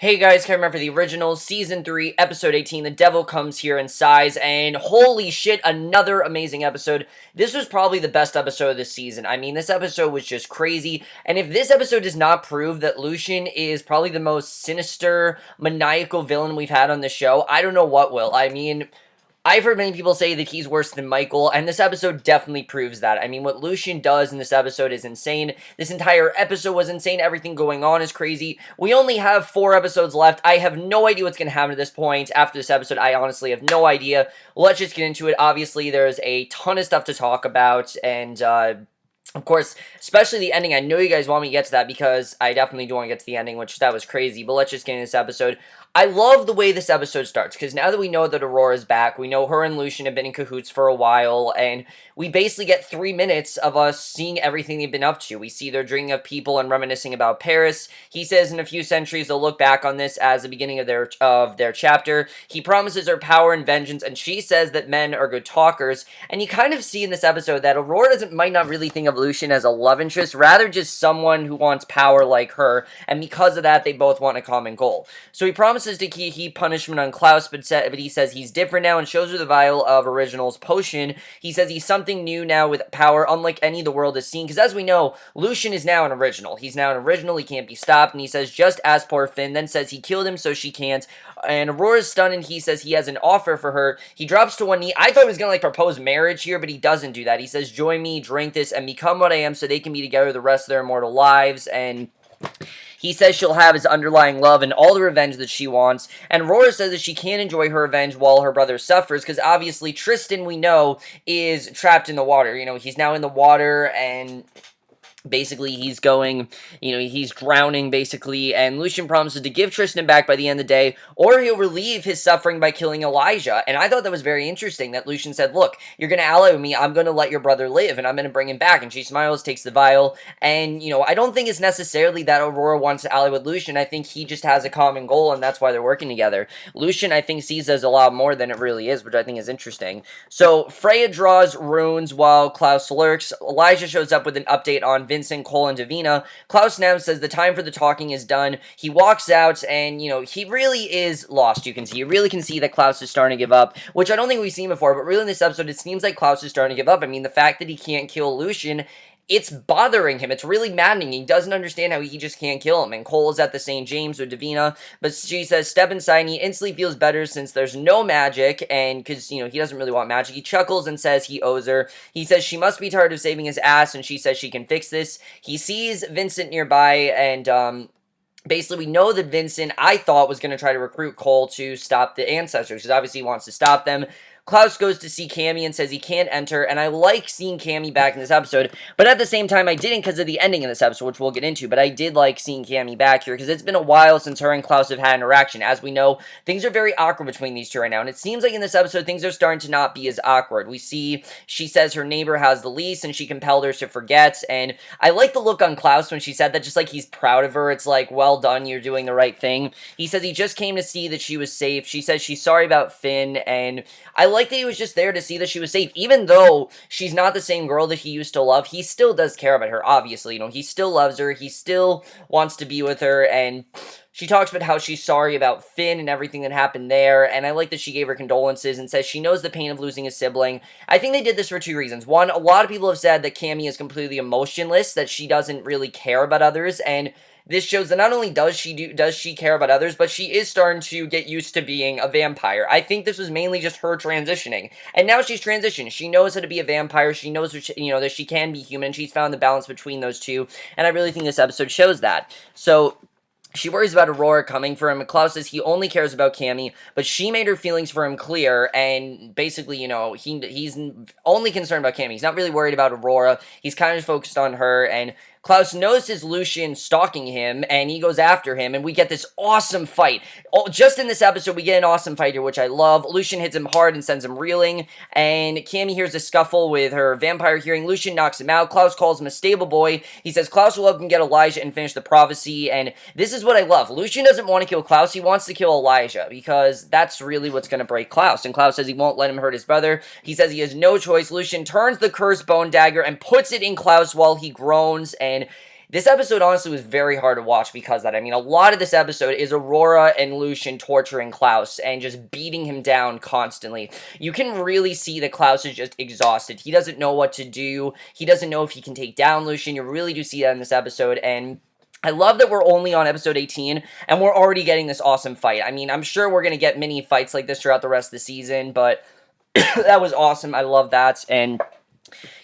Hey guys, Cameron for the original, Season 3, Episode 18, The Devil Comes Here in Size, and holy shit, another amazing episode. This was probably the best episode of this season. I mean, this episode was just crazy, and if this episode does not prove that Lucien is probably the most sinister, maniacal villain we've had on the show, I don't know what will. I mean, I've heard many people say that he's worse than Michael, and this episode definitely proves that. I mean, what Lucien does in this episode is insane. This entire episode was insane. Everything going on is crazy. We only have 4 episodes left. I have no idea what's going to happen at this point. After this episode, I honestly have no idea. Let's just get into it. Obviously, there's a ton of stuff to talk about, and, of course, especially the ending. I know you guys want me to get to that because I definitely do want to get to the ending, which that was crazy, but let's just get into this episode. I love the way this episode starts, because now that we know that Aurora's back, we know her and Lucien have been in cahoots for a while, and we basically get 3 minutes of us seeing everything they've been up to. We see their dreaming of people and reminiscing about Paris. He says in a few centuries they'll look back on this as the beginning of their chapter. He promises her power and vengeance, and she says that men are good talkers, and you kind of see in this episode that Aurora might not really think of Lucien as a love interest, rather just someone who wants power like her, and because of that, they both want a common goal. So he promises to heap punishment on Klaus, but he says he's different now and shows her the vial of Original's potion. He says he's something new now with power unlike any the world has seen, because as we know, Lucien is now an original. He's now an original, he can't be stopped, and he says just ask poor Finn, then says he killed him so she can't, and Aurora's stunned and he says he has an offer for her. He drops to one knee. I thought he was gonna propose marriage here, but he doesn't do that. He says join me, drink this, and become what I am so they can be together the rest of their immortal lives, and he says she'll have his underlying love and all the revenge that she wants, and Aurora says that she can't enjoy her revenge while her brother suffers, because obviously Tristan, we know, is trapped in the water. You know, he's now in the water, and basically, he's going, he's drowning, basically, and Lucien promises to give Tristan back by the end of the day, or he'll relieve his suffering by killing Elijah, and I thought that was very interesting, that Lucien said, look, you're going to ally with me, I'm going to let your brother live, and I'm going to bring him back, and she smiles, takes the vial, and, I don't think it's necessarily that Aurora wants to ally with Lucien. I think he just has a common goal, and that's why they're working together. Lucien, I think, sees as a lot more than it really is, which I think is interesting. So, Freya draws runes while Klaus lurks. Elijah shows up with an update on Vincent, Cole, and Davina. Klaus now says the time for the talking is done. He walks out, and, he really is lost, you can see. You really can see that Klaus is starting to give up, which I don't think we've seen before, but really in this episode, it seems like Klaus is starting to give up. I mean, the fact that he can't kill Lucien, it's bothering him. It's really maddening. He doesn't understand how he just can't kill him. And Cole is at the St. James with Davina, but she says, step inside, and he instantly feels better since there's no magic, and because, he doesn't really want magic. He chuckles and says he owes her. He says she must be tired of saving his ass, and she says she can fix this. He sees Vincent nearby, and, basically, we know that Vincent, I thought, was going to try to recruit Cole to stop the ancestors, because obviously he wants to stop them. Klaus goes to see Cami and says he can't enter, and I like seeing Cami back in this episode, but at the same time, I didn't because of the ending of this episode, which we'll get into, but I did like seeing Cami back here, because it's been a while since her and Klaus have had interaction. As we know, things are very awkward between these two right now, and it seems like in this episode, things are starting to not be as awkward. We see, she says her neighbor has the lease, and she compelled her to forget, and I like the look on Klaus when she said that, just like he's proud of her. It's like, well done, you're doing the right thing. He says he just came to see that she was safe. She says she's sorry about Finn, and I like that he was just there to see that she was safe. Even though she's not the same girl that he used to love, he still does care about her, obviously. He still loves her. He still wants to be with her, and she talks about how she's sorry about Finn and everything that happened there, and I like that she gave her condolences and says she knows the pain of losing a sibling. I think they did this for 2 reasons. One, a lot of people have said that Cami is completely emotionless, that she doesn't really care about others, and this shows that not only does she care about others, but she is starting to get used to being a vampire. I think this was mainly just her transitioning, and now she's transitioned. She knows how to be a vampire. She knows that she can be human. She's found the balance between those two, and I really think this episode shows that. So she worries about Aurora coming for him, and Klaus says he only cares about Cami, but she made her feelings for him clear, and basically, he's only concerned about Cami. He's not really worried about Aurora. He's kind of focused on her, and Klaus notices Lucien stalking him, and he goes after him, and we get this awesome fight. Just in this episode, we get an awesome fight here, which I love. Lucien hits him hard and sends him reeling, and Cami hears a scuffle with her vampire hearing. Lucien knocks him out. Klaus calls him a stable boy. He says Klaus will help him get Elijah and finish the prophecy, and this is what I love. Lucien doesn't want to kill Klaus. He wants to kill Elijah, because that's really what's going to break Klaus, and Klaus says he won't let him hurt his brother. He says he has no choice. Lucien turns the cursed bone dagger and puts it in Klaus while he groans, and This episode honestly was very hard to watch because of that. I mean, a lot of this episode is Aurora and Lucien torturing Klaus and just beating him down constantly. You can really see that Klaus is just exhausted. He doesn't know what to do. He doesn't know if he can take down Lucien. You really do see that in this episode, and I love that we're only on episode 18, and we're already getting this awesome fight. I mean, I'm sure we're going to get mini fights like this throughout the rest of the season, but that was awesome. I love that, and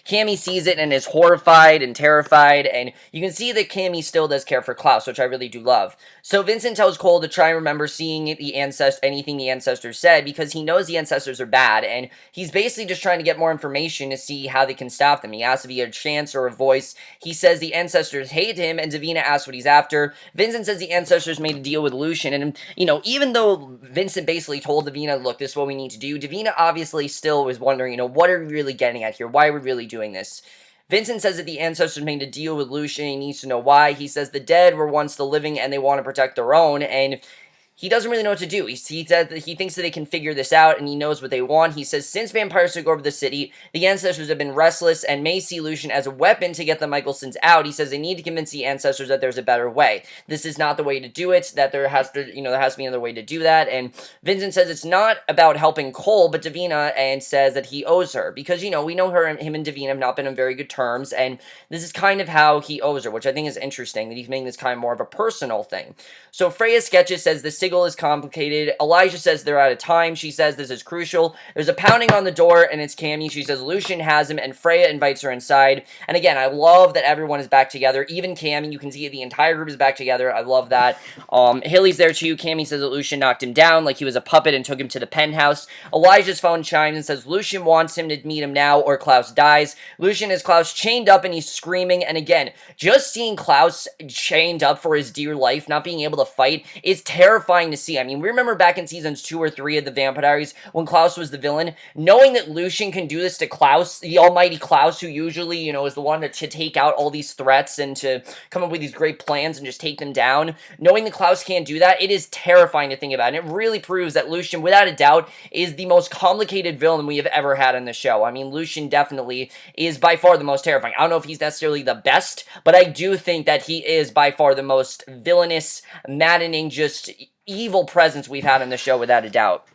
Cami sees it and is horrified and terrified, and you can see that Cami still does care for Klaus, which I really do love. So Vincent tells Cole to try and remember seeing anything the ancestors said, because he knows the ancestors are bad, and he's basically just trying to get more information to see how they can stop them. He asks if he had a chance or a voice. He says the ancestors hate him, and Davina asks what he's after. Vincent says the ancestors made a deal with Lucien, and, even though Vincent basically told Davina, look, this is what we need to do, Davina obviously still was wondering, what are we really getting at here? Why are we really doing this? Vincent says that the ancestors made a deal with Lucien. He needs to know why. He says the dead were once the living and they want to protect their own, and he doesn't really know what to do. He said that he thinks that they can figure this out, and he knows what they want. He says since vampires took over the city, the ancestors have been restless and may see Lucien as a weapon to get the Michaelsons out. He says they need to convince the ancestors that there's a better way. This is not the way to do it, that there has to be another way to do that. And Vincent says it's not about helping Cole, but Davina, and says that he owes her. Because, we know him and Davina have not been on very good terms, and this is kind of how he owes her, which I think is interesting, that he's making this kind of more of a personal thing. So Freya sketches says the sigil is complicated. Elijah says they're out of time. She says this is crucial. There's a pounding on the door, and it's Cami. She says Lucien has him, and Freya invites her inside. And again, I love that everyone is back together. Even Cami, you can see the entire group is back together. I love that. Hayley's there too. Cami says that Lucien knocked him down like he was a puppet and took him to the penthouse. Elijah's phone chimes and says Lucien wants him to meet him now or Klaus dies. Lucien has Klaus chained up and he's screaming. And again, just seeing Klaus chained up for his dear life, not being able to fight, is terrifying to see. I mean, we remember back in seasons 2 or 3 of the Vampire Diaries when Klaus was the villain, knowing that Lucien can do this to Klaus, the almighty Klaus, who usually, is the one to take out all these threats and to come up with these great plans and just take them down. Knowing that Klaus can't do that, it is terrifying to think about. And it really proves that Lucien, without a doubt, is the most complicated villain we have ever had on the show. I mean, Lucien definitely is by far the most terrifying. I don't know if he's necessarily the best, but I do think that he is by far the most villainous, maddening, just evil presence we've had on the show, without a doubt.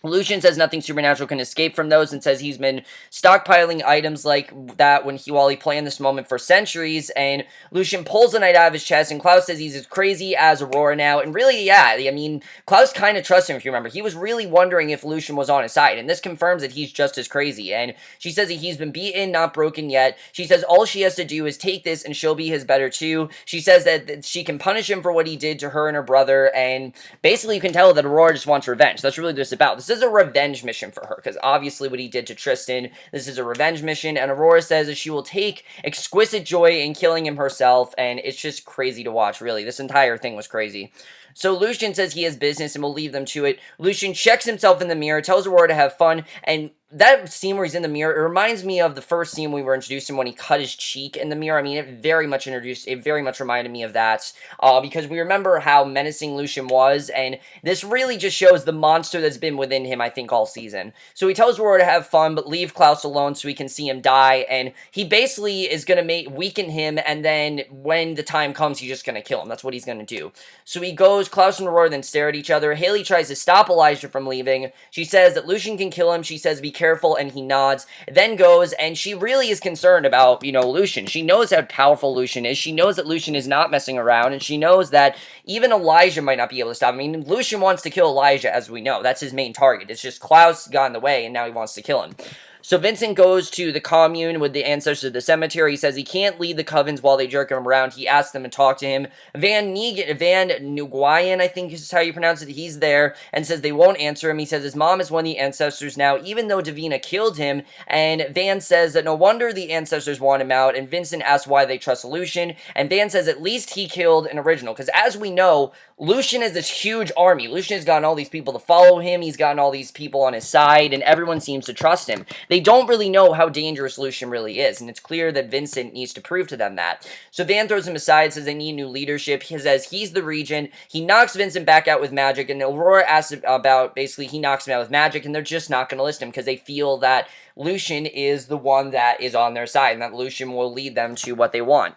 Lucien says nothing supernatural can escape from those, and says he's been stockpiling items like that while he planned this moment for centuries. And Lucien pulls a knife out of his chest, and Klaus says he's as crazy as Aurora now. And really, yeah, I mean, Klaus kind of trusts him, if you remember. He was really wondering if Lucien was on his side, and this confirms that he's just as crazy. And she says that he's been beaten, not broken yet. She says all she has to do is take this, and she'll be his better too. She says that she can punish him for what he did to her and her brother, and basically you can tell that Aurora just wants revenge. That's really what this is about. This is a revenge mission for her, because obviously what he did to Tristan, this is a revenge mission, and Aurora says that she will take exquisite joy in killing him herself, and it's just crazy to watch, really. This entire thing was crazy. So Lucien says he has business and will leave them to it. Lucien checks himself in the mirror, tells Aurora to have fun, and that scene where he's in the mirror, it reminds me of the first scene we were introduced to him when he cut his cheek in the mirror. I mean, it very much reminded me of that, because we remember how menacing Lucien was, and this really just shows the monster that's been within him, I think, all season. So he tells Aurora to have fun, but leave Klaus alone so we can see him die, and he basically is going to weaken him, and then when the time comes, he's just going to kill him. That's what he's going to do. So he goes, Klaus and Aurora then stare at each other. Hayley tries to stop Elijah from leaving. She says that Lucien can kill him. She says, be careful, and he nods, then goes, and she really is concerned about, Lucien. She knows how powerful Lucien is. She knows that Lucien is not messing around, and she knows that even Elijah might not be able to stop him. I mean, Lucien wants to kill Elijah, as we know. That's his main target. It's just Klaus got in the way, and now he wants to kill him. So Vincent goes to the commune with the ancestors of the cemetery. He says he can't lead the covens while they jerk him around. He asks them to talk to him. Van Nguyen, I think is how you pronounce it, he's there and says they won't answer him. He says his mom is one of the ancestors now, even though Davina killed him. And Van says that no wonder the ancestors want him out. And Vincent asks why they trust Lucien. And Van says at least he killed an original. Because as we know, Lucien has this huge army. Lucien has gotten all these people to follow him. He's gotten all these people on his side. And everyone seems to trust him. They don't really know how dangerous Lucien really is, and it's clear that Vincent needs to prove to them that. So Van throws him aside, says they need new leadership. He says he's the regent. He knocks Vincent back out with magic, and Aurora asks about, basically, he knocks him out with magic, and they're just not going to listen to him because they feel that Lucien is the one that is on their side, and that Lucien will lead them to what they want.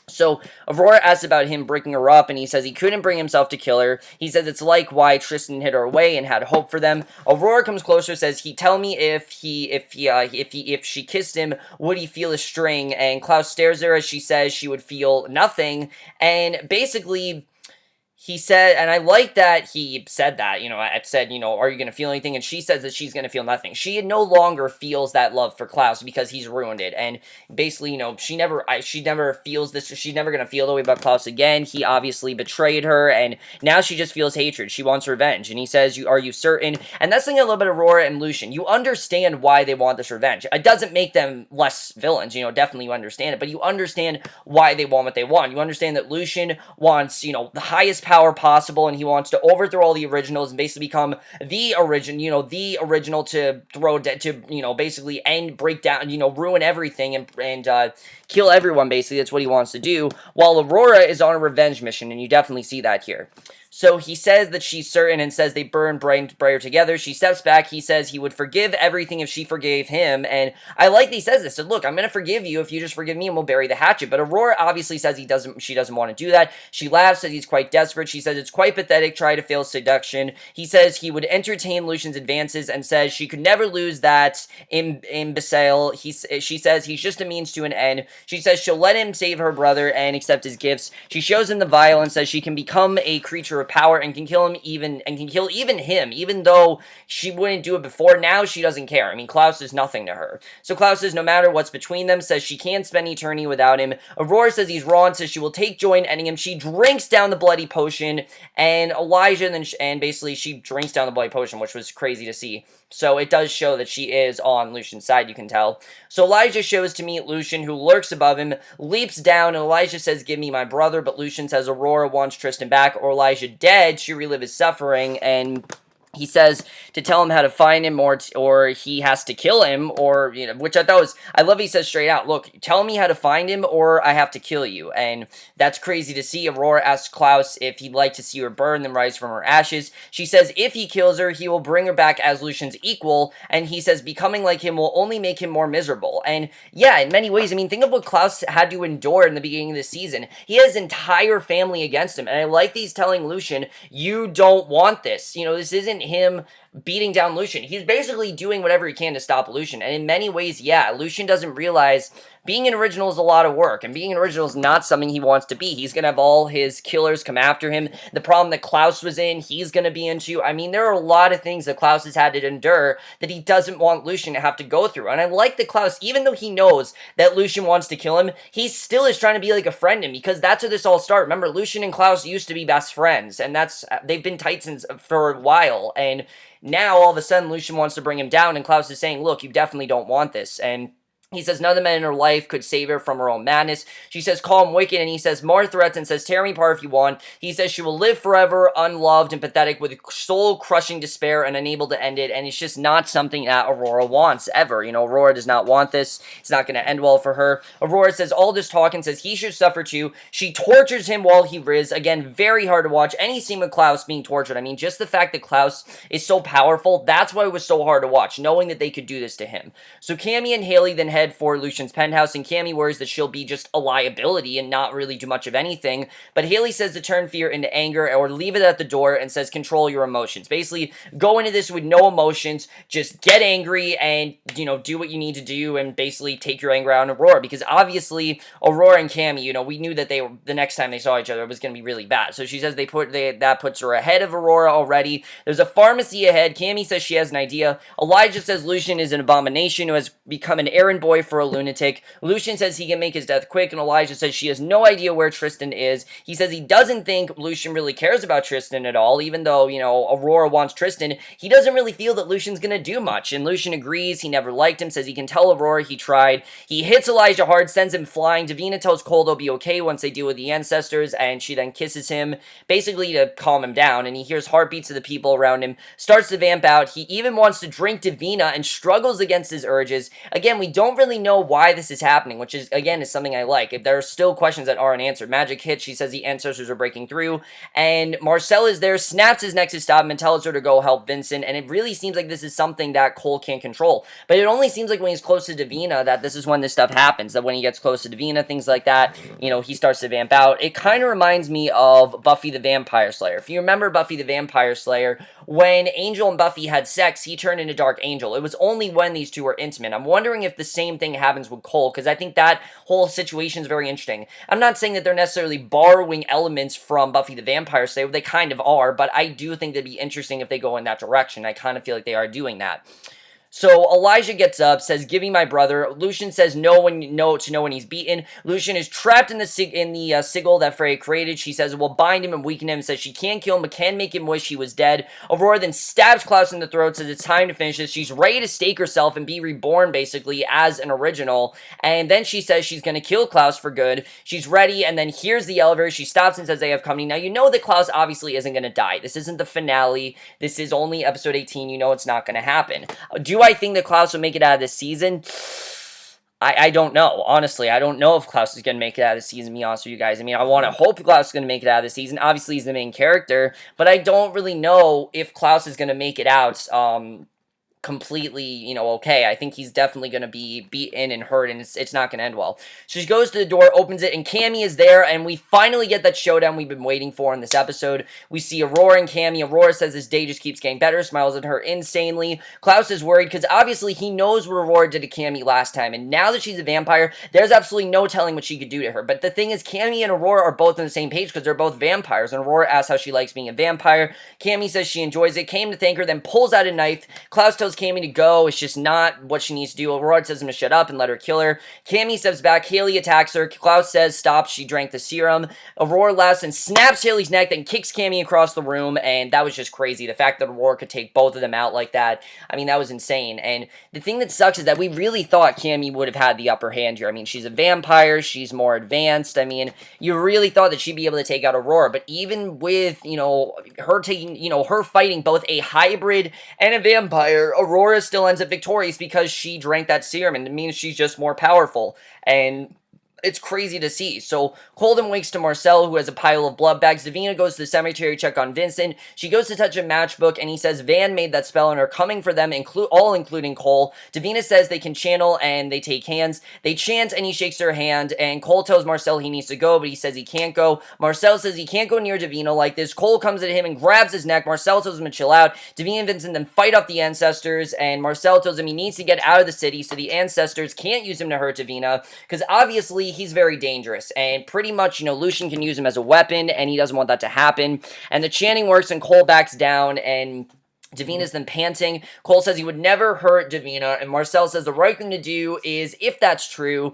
So Aurora asks about him breaking her up, and he says he couldn't bring himself to kill her. He says it's like why Tristan hid her away and had hope for them. Aurora comes closer, says he tell me if she kissed him, would he feel a string? And Klaus stares at her as she says she would feel nothing, and basically he said, and I like that he said that, I said, are you going to feel anything? And she says that she's going to feel nothing. She no longer feels that love for Klaus because he's ruined it. And basically, she never feels this. She's never going to feel the way about Klaus again. He obviously betrayed her, and now she just feels hatred. She wants revenge. And he says, are you certain? And that's something a little bit of Aurora and Lucien. You understand why they want this revenge. It doesn't make them less villains, definitely you understand it, but you understand why they want what they want. You understand that Lucien wants, the highest power possible, and he wants to overthrow all the originals and basically become the original to throw to basically break down, ruin everything and kill everyone. Basically, that's what he wants to do. While Aurora is on a revenge mission, and you definitely see that here. So he says that she's certain and says they burn brighter together. She steps back. He says he would forgive everything if she forgave him. And I like that he says this. So look, I'm going to forgive you if you just forgive me and we'll bury the hatchet. But Aurora obviously says she doesn't want to do that. She laughs, says he's quite desperate. She says it's quite pathetic, try to fail seduction. He says he would entertain Lucien's advances and says she could never lose that imbecile. She says he's just a means to an end. She says she'll let him save her brother and accept his gifts. She shows him the vial and says she can become a creature of power and can kill him even him, even though she wouldn't do it before. Now she doesn't care. I mean, Klaus is nothing to her. So Klaus says no matter what's between them, says she can't spend eternity without him. Aurora says he's wrong, says she will take joy in ending him. She drinks down the bloody potion, and Elijah and basically she drinks down the bloody potion, which was crazy to see. So it does show that she is on Lucien's side, you can tell. So Elijah shows to meet Lucien, who lurks above him, leaps down, and Elijah says, give me my brother, but Lucien says Aurora wants Tristan back, or Elijah dead, she relive his suffering, and he says to tell him how to find him, or he has to kill him, or, which I thought was, I love he says straight out, look, tell me how to find him, or I have to kill you, and that's crazy to see. Aurora asks Klaus if he'd like to see her burn, then rise from her ashes. She says if he kills her, he will bring her back as Lucien's equal, and he says becoming like him will only make him more miserable, and yeah, in many ways, I mean, think of what Klaus had to endure in the beginning of the season. He has his entire family against him, and I like that he's telling Lucien, you don't want this, this isn't him beating down Lucien. He's basically doing whatever he can to stop Lucien. And in many ways, yeah, Lucien doesn't realize being an original is a lot of work, and being an original is not something he wants to be. He's going to have all his killers come after him. The problem that Klaus was in, he's going to be into. I mean, there are a lot of things that Klaus has had to endure that he doesn't want Lucien to have to go through. And I like that Klaus, even though he knows that Lucien wants to kill him, he still is trying to be like a friend to him, because that's how this all started. Remember, Lucien and Klaus used to be best friends, and they've been tight since for a while, and now, all of a sudden, Lucien wants to bring him down, and Klaus is saying, look, you definitely don't want this, and he says none of the men in her life could save her from her own madness. She says, call him wicked, and he says, more threats, and says, tear me apart if you want. He says she will live forever, unloved and pathetic, with soul-crushing despair and unable to end it, and it's just not something that Aurora wants, ever. Aurora does not want this. It's not going to end well for her. Aurora says all this talk and says he should suffer too. She tortures him while he riz. Again, very hard to watch. Any scene with Klaus being tortured, I mean, just the fact that Klaus is so powerful, that's why it was so hard to watch, knowing that they could do this to him. So Cami and Hayley then head for Lucien's penthouse, and Cami worries that she'll be just a liability and not really do much of anything, but Hayley says to turn fear into anger or leave it at the door, and says control your emotions. Basically, go into this with no emotions, just get angry and, do what you need to do, and basically take your anger out on Aurora, because obviously Aurora and Cami, we knew that the next time they saw each other, it was going to be really bad. So she says that puts her ahead of Aurora already. There's a pharmacy ahead. Cami says she has an idea. Elijah says Lucien is an abomination who has become an errand boy for a lunatic. Lucien says he can make his death quick, and Elijah says she has no idea where Tristan is. He says he doesn't think Lucien really cares about Tristan at all, even though, Aurora wants Tristan. He doesn't really feel that Lucien's gonna do much, and Lucien agrees. He never liked him, says he can tell Aurora he tried. He hits Elijah hard, sends him flying. Davina tells Cole they'll be okay once they deal with the ancestors, and she then kisses him, basically to calm him down, and he hears heartbeats of the people around him, starts to vamp out. He even wants to drink Davina and struggles against his urges. Again, we don't don't really know why this is happening, which is, again, is something I like. If there are still questions that aren't answered. Magic hits, she says the ancestors are breaking through, and Marcel is there, snaps his neck to stop him, and tells her to go help Vincent, and it really seems like this is something that Cole can't control. But it only seems like when he's close to Davina that this is when this stuff happens, that when he gets close to Davina, things like that, you know, he starts to vamp out. It kind of reminds me of Buffy the Vampire Slayer. If you remember Buffy the Vampire Slayer, when Angel and Buffy had sex, he turned into Dark Angel. It was only when these two were intimate. I'm wondering if the same thing happens with Cole, because I think that whole situation is very interesting. I'm not saying that they're necessarily borrowing elements from Buffy the Vampire Slayer. They kind of are, but I do think that'd be interesting if they go in that direction. I kind of feel like they are doing that. So Elijah gets up, says, "Give me my brother." Lucien says no when he's beaten. Lucien is trapped in the sigil that Freya created. She says it will bind him and weaken him. Says she can't kill him, but can make him wish he was dead. Aurora then stabs Klaus in the throat. Says it's time to finish this. She's ready to stake herself and be reborn, basically, as an original. And then she says she's going to kill Klaus for good. She's ready, and then here's the elevator. She stops and says they have company. Now, you know that Klaus obviously isn't going to die. This isn't the finale. This is only episode 18. You know it's not going to happen. Do I think that Klaus will make it out of this season? I don't know. Honestly, I don't know if Klaus is going to make it out of the season, to be honest with you guys. I mean, I want to hope Klaus is going to make it out of the season. Obviously, he's the main character, but I don't really know if Klaus is going to make it out completely, you know, okay. I think he's definitely going to be beaten and hurt, and it's not going to end well. So she goes to the door, opens it, and Cami is there, and we finally get that showdown we've been waiting for in this episode. We see Aurora and Cami. Aurora says this day just keeps getting better, smiles at her insanely. Klaus is worried because obviously he knows what Aurora did to Cami last time, and now that she's a vampire, there's absolutely no telling what she could do to her. But the thing is, Cami and Aurora are both on the same page because they're both vampires, and Aurora asks how she likes being a vampire. Cami says she enjoys it, came to thank her, then pulls out a knife. Klaus tells Cami to go. It's just not what she needs to do. Aurora tells him to shut up and let her kill her. Cami steps back. Hayley attacks her. Klaus says stop. She drank the serum. Aurora laughs and snaps Hayley's neck, then kicks Cami across the room, and that was just crazy. The fact that Aurora could take both of them out like that, I mean, that was insane. And the thing that sucks is that we really thought Cami would have had the upper hand here. I mean, she's a vampire. She's more advanced. I mean, you really thought that she'd be able to take out Aurora, but even with, you know, her taking, you know, her fighting both a hybrid and a vampire, Aurora still ends up victorious because she drank that serum, and it means she's just more powerful. And it's crazy to see. So Colden wakes to Marcel, who has a pile of blood bags. Davina goes to the cemetery to check on Vincent. She goes to touch a matchbook, and he says Van made that spell and are coming for them, including Cole. Davina says they can channel, and they take hands. They chant, and he shakes her hand, and Cole tells Marcel he needs to go, but he says he can't go. Marcel says he can't go near Davina like this. Cole comes at him and grabs his neck. Marcel tells him to chill out. Davina and Vincent then fight off the ancestors, and Marcel tells him he needs to get out of the city so the ancestors can't use him to hurt Davina, because obviously he's very dangerous, and pretty much, you know, Lucien can use him as a weapon, and he doesn't want that to happen. And the chanting works, and Cole backs down, and Davina's then panting. Cole says he would never hurt Davina, and Marcel says the right thing to do is, if that's true,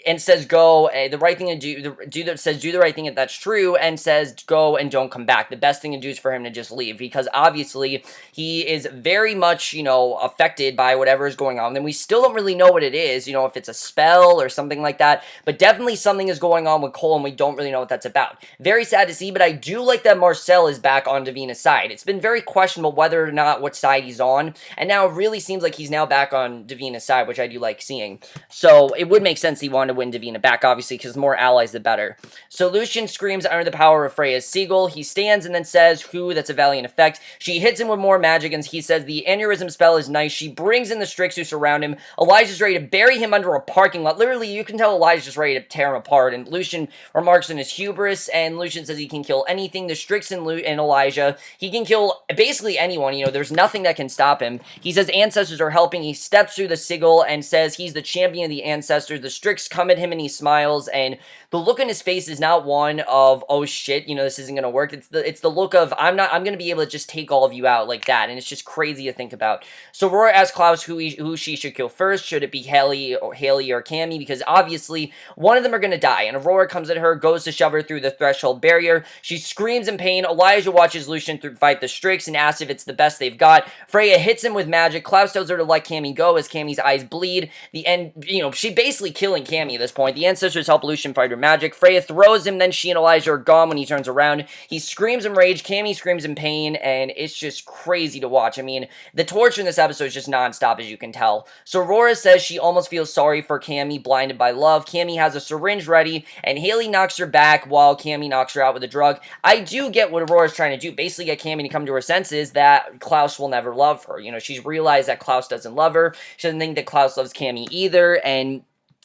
and says go, the right thing to do the right thing if that's true, and says go and don't come back. The best thing to do is for him to just leave, because obviously he is very much, you know, affected by whatever is going on. And we still don't really know what it is, you know, if it's a spell or something like that, but definitely something is going on with Cole, and we don't really know what that's about. Very sad to see, but I do like that Marcel is back on Davina's side. It's been very questionable whether or not what side he's on, and now it really seems like he's now back on Davina's side, which I do like seeing. So it would make sense he wanted to win Davina back, obviously, because the more allies, the better. So Lucien screams under the power of Freya's sigil. He stands and then says, "Who? That's a valiant effect." She hits him with more magic, and he says the aneurysm spell is nice. She brings in the Strix who surround him. Elijah's ready to bury him under a parking lot. Literally, you can tell Elijah's just ready to tear him apart, and Lucien remarks on his hubris, and Lucien says he can kill anything. The Strix and Elijah, he can kill basically anyone, you know, there's nothing that can stop him. He says ancestors are helping. He steps through the sigil and says he's the champion of the ancestors. The Strix come at him, and he smiles, and the look on his face is not one of, oh shit, you know, this isn't gonna work. It's the look of, I'm gonna be able to just take all of you out like that, and it's just crazy to think about. So Aurora asks Klaus who she should kill first. Should it be Hayley or Cami? Because obviously one of them are gonna die, and Aurora comes at her, goes to shove her through the threshold barrier. She screams in pain. Elijah watches Lucien fight the Strix and asks if it's the best they've got. Freya hits him with magic. Klaus tells her to let Cami go as Cami's eyes bleed. The end, you know, she basically killing Cami at this point. The ancestors help Lucien fight her magic. Freya throws him, then she and Elijah are gone when he turns around. He screams in rage, Cami screams in pain, and it's just crazy to watch. I mean, the torture in this episode is just nonstop, as you can tell. So Aurora says she almost feels sorry for Cami, blinded by love. Cami has a syringe ready, and Hayley knocks her back while Cami knocks her out with a drug. I do get what Aurora's trying to do, basically get Cami to come to her senses that Klaus will never love her. You know, she's realized that Klaus doesn't love her. She doesn't think that Klaus loves Cami either, and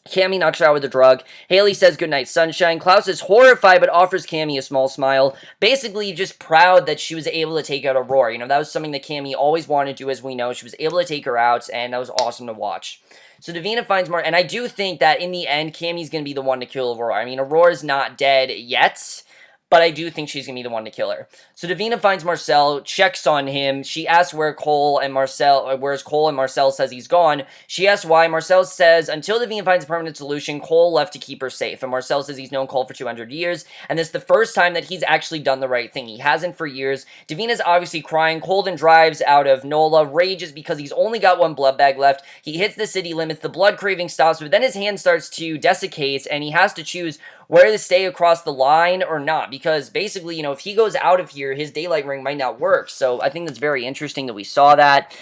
Cami knocks her out with a drug. Hayley says goodnight sunshine. Klaus is horrified but offers Cami a small smile. Basically just proud that she was able to take out Aurora. You know, that was something that Cami always wanted to do, as we know. She was able to take her out, and that was awesome to watch. So Davina finds more, and I do think that in the end, Cami's going to be the one to kill Aurora. I mean, Aurora's not dead yet, but I do think she's going to be the one to kill her. So Davina finds Marcel, checks on him. She asks where's Cole, and Marcel says he's gone. She asks why. Marcel says, until Davina finds a permanent solution, Cole left to keep her safe. And Marcel says he's known Cole for 200 years, and this is the first time that he's actually done the right thing. He hasn't for years. Davina's obviously crying. Cole then drives out of Nola, rages because he's only got one blood bag left. He hits the city limits. The blood craving stops, but then his hand starts to desiccate, and he has to choose whether to stay across the line or not, because basically, you know, if he goes out of here, his daylight ring might not work. So I think that's very interesting that we saw that.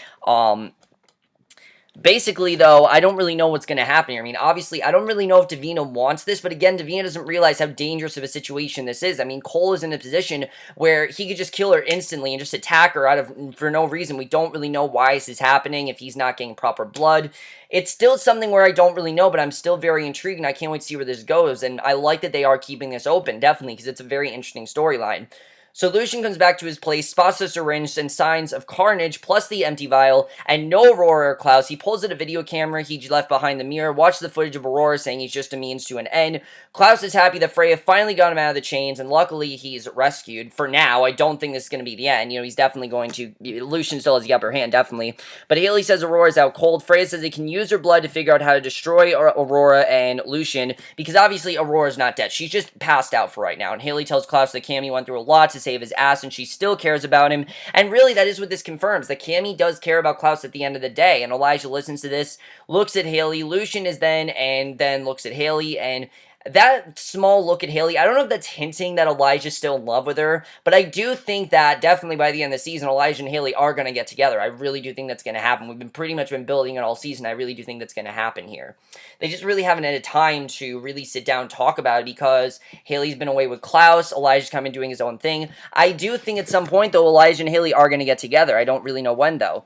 Basically, though, I don't really know what's going to happen here. I mean, obviously, I don't really know if Davina wants this, but again, Davina doesn't realize how dangerous of a situation this is. I mean, Cole is in a position where he could just kill her instantly and just attack her for no reason. We don't really know why this is happening, if he's not getting proper blood. It's still something where I don't really know, but I'm still very intrigued, and I can't wait to see where this goes, and I like that they are keeping this open, definitely, because it's a very interesting storyline. So Lucien comes back to his place, spots the syringe and signs of carnage, plus the empty vial, and no Aurora or Klaus. He pulls out a video camera he left behind the mirror, watches the footage of Aurora saying he's just a means to an end. Klaus is happy that Freya finally got him out of the chains, and luckily he's rescued. For now, I don't think this is going to be the end. You know, he's definitely going to... Lucien still has the upper hand, definitely. But Hayley says Aurora's out cold. Freya says they can use her blood to figure out how to destroy Aurora and Lucien, because obviously Aurora's not dead. She's just passed out for right now. And Hayley tells Klaus that Cami went through a lot to save his ass, and she still cares about him. And really, that is what this confirms, that Cami does care about Klaus at the end of the day. And Elijah listens to this, looks at Hayley. Lucien is then looks at Hayley, and that small look at Hayley, I don't know if that's hinting that Elijah's still in love with her, but I do think that definitely by the end of the season, Elijah and Hayley are going to get together. I really do think that's going to happen. We've pretty much been building it all season. I really do think that's going to happen here. They just really haven't had time to really sit down and talk about it, because Hayley's been away with Klaus, Elijah's come in doing his own thing. I do think at some point, though, Elijah and Hayley are going to get together. I don't really know when, though.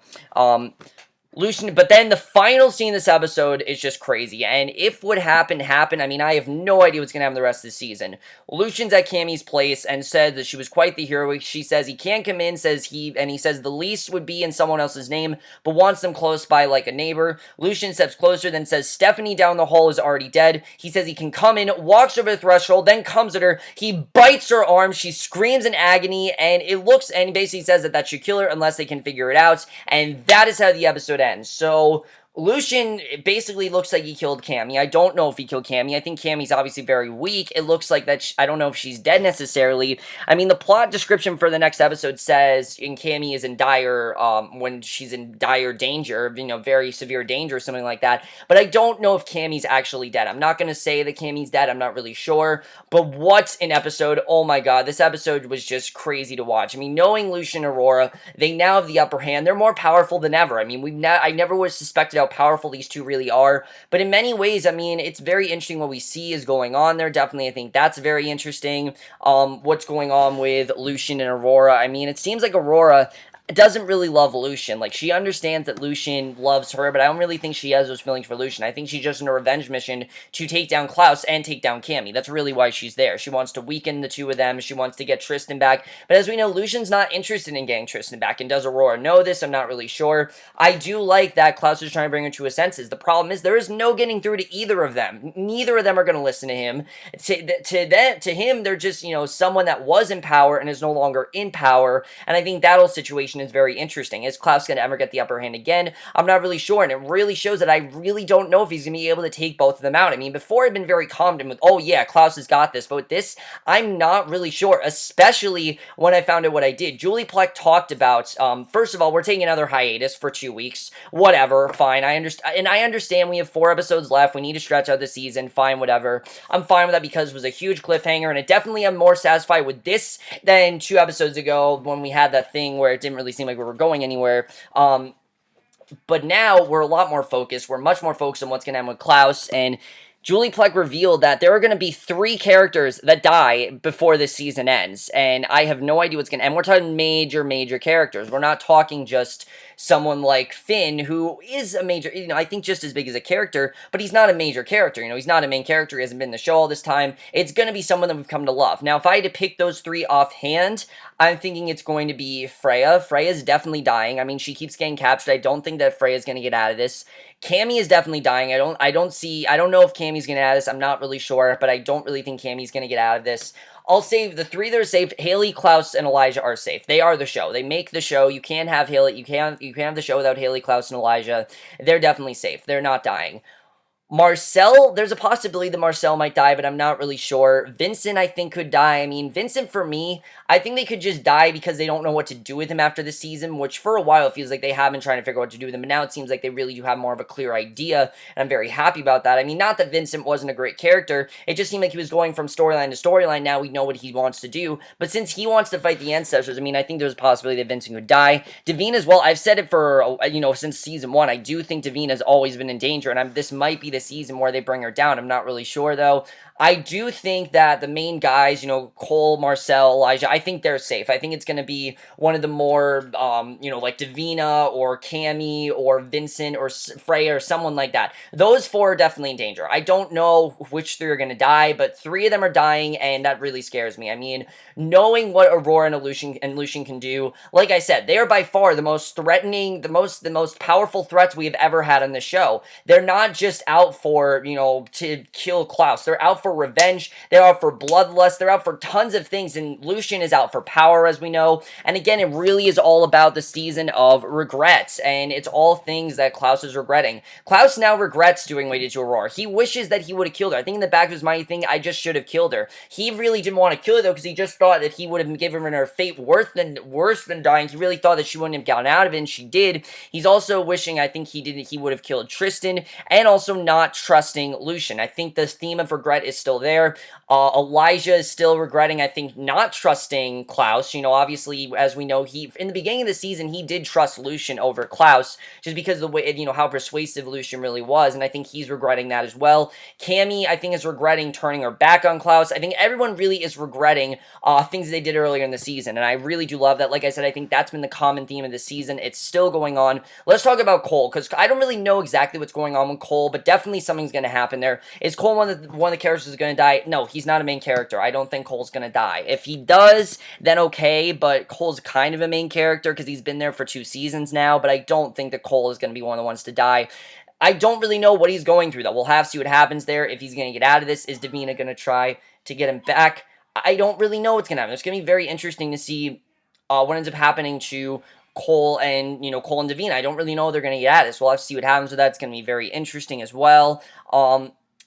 Lucien, but then the final scene of this episode is just crazy, and if what happened, I mean, I have no idea what's going to happen the rest of the season. Lucien's at Cami's place and said that she was quite the hero. She says he can't come in, he says the lease would be in someone else's name, but wants them close by like a neighbor. Lucien steps closer, then says Stephanie down the hall is already dead. He says he can come in, walks over the threshold, then comes at her. He bites her arm, she screams in agony, and he basically says that should kill her unless they can figure it out, and that is how the episode ends. So Lucien basically looks like he killed Cami. I don't know if he killed Cami. I think Cami's obviously very weak. It looks like that I don't know if she's dead necessarily. I mean, the plot description for the next episode says Cami is in when she's in dire danger, you know, very severe danger or something like that. But I don't know if Cami's actually dead. I'm not going to say that Cami's dead. I'm not really sure. But what an episode. Oh my god, this episode was just crazy to watch. I mean, knowing Lucien and Aurora, they now have the upper hand. They're more powerful than ever. I mean, I never would have suspected how powerful these two really are, but in many ways, I mean, it's very interesting what we see is going on there. Definitely, I think that's very interesting. What's going on with Lucien and Aurora. I mean, it seems like Aurora doesn't really love Lucien. Like, she understands that Lucien loves her, but I don't really think she has those feelings for Lucien. I think she's just in a revenge mission to take down Klaus and take down Cami. That's really why she's there. She wants to weaken the two of them. She wants to get Tristan back. But as we know, Lucien's not interested in getting Tristan back. And does Aurora know this? I'm not really sure. I do like that Klaus is trying to bring her to his senses. The problem is there is no getting through to either of them. Neither of them are going to listen to him. To him, they're just, you know, someone that was in power and is no longer in power. And I think that whole situation is very interesting. Is Klaus going to ever get the upper hand again? I'm not really sure, and it really shows that I really don't know if he's going to be able to take both of them out. I mean, before I've been very confident with, oh yeah, Klaus has got this, but with this, I'm not really sure, especially when I found out what I did. Julie Plec talked about, first of all, we're taking another hiatus for 2 weeks. Whatever, fine. I understand we have 4 episodes left. We need to stretch out the season. Fine, whatever. I'm fine with that because it was a huge cliffhanger, and I definitely am more satisfied with this than 2 episodes ago when we had that thing where it didn't really seem like we were going anywhere. But now we're a lot more focused. We're much more focused on what's going to happen with Klaus, and Julie Plec revealed that there are going to be 3 characters that die before this season ends, and I have no idea what's going to end. We're talking major characters. We're not talking just someone like Finn, who is a major, I think just as big as a character, but he's not a major character. He's not a main character. He hasn't been in the show all this time. It's going to be someone that we've come to love. Now, if I had to pick those 3 offhand, I'm thinking it's going to be Freya. Freya's definitely dying. I mean, she keeps getting captured. I don't think that Freya's going to get out of this. Cami is definitely dying. I don't know if Cami's going to get out of this. I'm not really sure, but I don't really think Cami's going to get out of this. I'll save the 3 that are safe. Hayley, Klaus, and Elijah are safe. They are the show. They make the show. You can't have Hayley. You can't have the show without Hayley, Klaus, and Elijah. They're definitely safe. They're not dying. Marcel, there's a possibility that Marcel might die, but I'm not really sure. Vincent, I think, could die. I mean, Vincent, for me, I think they could just die because they don't know what to do with him after the season, which for a while it feels like they have been trying to figure out what to do with him, but now it seems like they really do have more of a clear idea, and I'm very happy about that. I mean, not that Vincent wasn't a great character, it just seemed like he was going from storyline to storyline. Now we know what he wants to do, but since he wants to fight the ancestors, I mean, I think there's a possibility that Vincent could die. Davina as well, I've said it for, since season 1, I do think Davina's always been in danger, and this might be the season where they bring her down. I'm not really sure, though. I do think that the main guys, Cole, Marcel, Elijah, I think they're safe. I think it's going to be one of the more, like Davina or Cami or Vincent or Freya or someone like that. Those 4 are definitely in danger. I don't know which 3 are going to die, but 3 of them are dying, and that really scares me. I mean, knowing what Aurora and Lucien can do, like I said, they are by far the most threatening, the most powerful threats we have ever had on the show. They're not just out for, to kill Klaus. They're out for revenge. They're out for bloodlust. They're out for tons of things, and Lucien is out for power, as we know. And again, it really is all about the season of regrets, and it's all things that Klaus is regretting. Klaus now regrets doing what he did to Aurora. He wishes that he would have killed her. I think in the back of his mind, I just should have killed her. He really didn't want to kill her, though, because he just thought that he would have given her fate worse than dying. He really thought that she wouldn't have gotten out of it, and she did. He's also wishing, I think he would have killed Tristan, and also not trusting Lucien. I think this theme of regret is still there. Elijah is still regretting, I think, not trusting Klaus. Obviously, as we know, in the beginning of the season, he did trust Lucien over Klaus, just because of the way, how persuasive Lucien really was, and I think he's regretting that as well. Cami, I think, is regretting turning her back on Klaus. I think everyone really is regretting things they did earlier in the season, and I really do love that. Like I said, I think that's been the common theme of the season. It's still going on. Let's talk about Cole, because I don't really know exactly what's going on with Cole, but definitely something's going to happen there. Is Cole one of the characters who's going to die? No, he's not a main character. I don't think Cole's going to die. If he does, then okay, but Cole's kind of a main character because he's been there for 2 seasons now, but I don't think that Cole is going to be one of the ones to die. I don't really know what he's going through, though. We'll have to see what happens there. If he's going to get out of this, is Davina going to try to get him back? I don't really know what's going to happen. It's going to be very interesting to see what ends up happening to Cole and Davina. I don't really know they're going to get at this. We'll have to see what happens with that. It's going to be very interesting as well.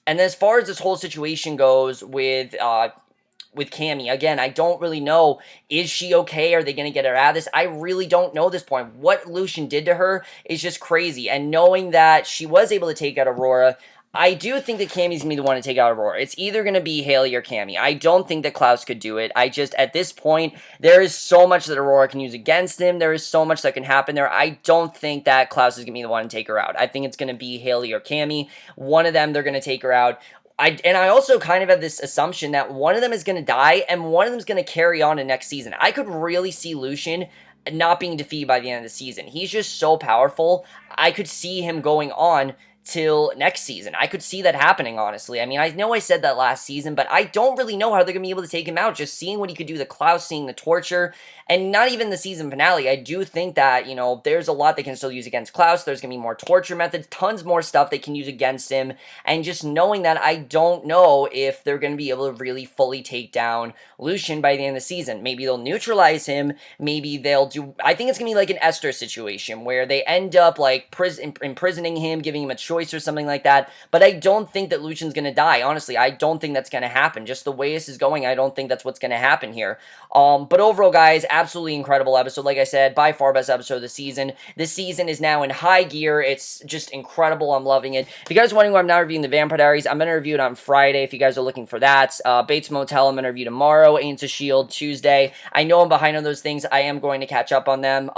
And as far as this whole situation goes with Cami, again, I don't really know. Is she okay? Are they going to get her out of this? I really don't know at this point. What Lucien did to her is just crazy. And knowing that she was able to take out Aurora, I do think that Cami's going to be the one to take out Aurora. It's either going to be Hayley or Cami. I don't think that Klaus could do it. At this point, there is so much that Aurora can use against him. There is so much that can happen there. I don't think that Klaus is going to be the one to take her out. I think it's going to be Hayley or Cami. One of them, they're going to take her out. I also kind of have this assumption that one of them is going to die and one of them is going to carry on to next season. I could really see Lucien not being defeated by the end of the season. He's just so powerful. I could see him going on till next season. I could see that happening, honestly. I mean, I know I said that last season, but I don't really know how they're going to be able to take him out. Just seeing what he could do, the Klaus, seeing the torture, and not even the season finale. I do think that, there's a lot they can still use against Klaus. There's going to be more torture methods, tons more stuff they can use against him, and just knowing that, I don't know if they're going to be able to really fully take down Lucien by the end of the season. Maybe they'll neutralize him, maybe they'll do, I think it's going to be like an Esther situation, where they end up, like, imprisoning him, giving him a choice or something like that, but I don't think that Lucien's going to die, honestly. I don't think that's going to happen. Just the way this is going, I don't think that's what's going to happen here. But overall, guys, absolutely incredible episode. Like I said, by far best episode of the season. This season is now in high gear. It's just incredible. I'm loving it. If you guys are wondering why I'm not reviewing the Vampire Diaries, I'm going to review it on Friday if you guys are looking for that. Bates Motel, I'm going to review tomorrow. Agents of S.H.I.E.L.D. Tuesday. I know I'm behind on those things. I am going to catch up on them.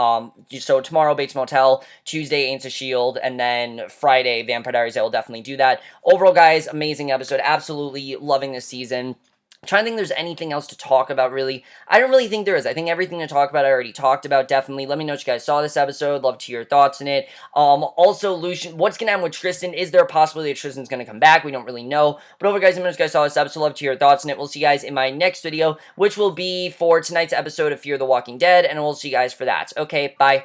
So tomorrow, Bates Motel. Tuesday, Agents of S.H.I.E.L.D. And then Friday, Vampire Diaries. I will definitely do that. Overall, guys, amazing episode. Absolutely loving this season. I'm trying to think if there's anything else to talk about, really. I don't really think there is. I think everything to talk about I already talked about, definitely. Let me know what you guys saw this episode. Love to hear your thoughts in it. Also, Lucien, what's going to happen with Tristan? Is there a possibility that Tristan's going to come back? We don't really know. But overall, guys, let me know what you guys saw this episode. Love to hear your thoughts in it. We'll see you guys in my next video, which will be for tonight's episode of Fear the Walking Dead, and we'll see you guys for that. Okay, bye.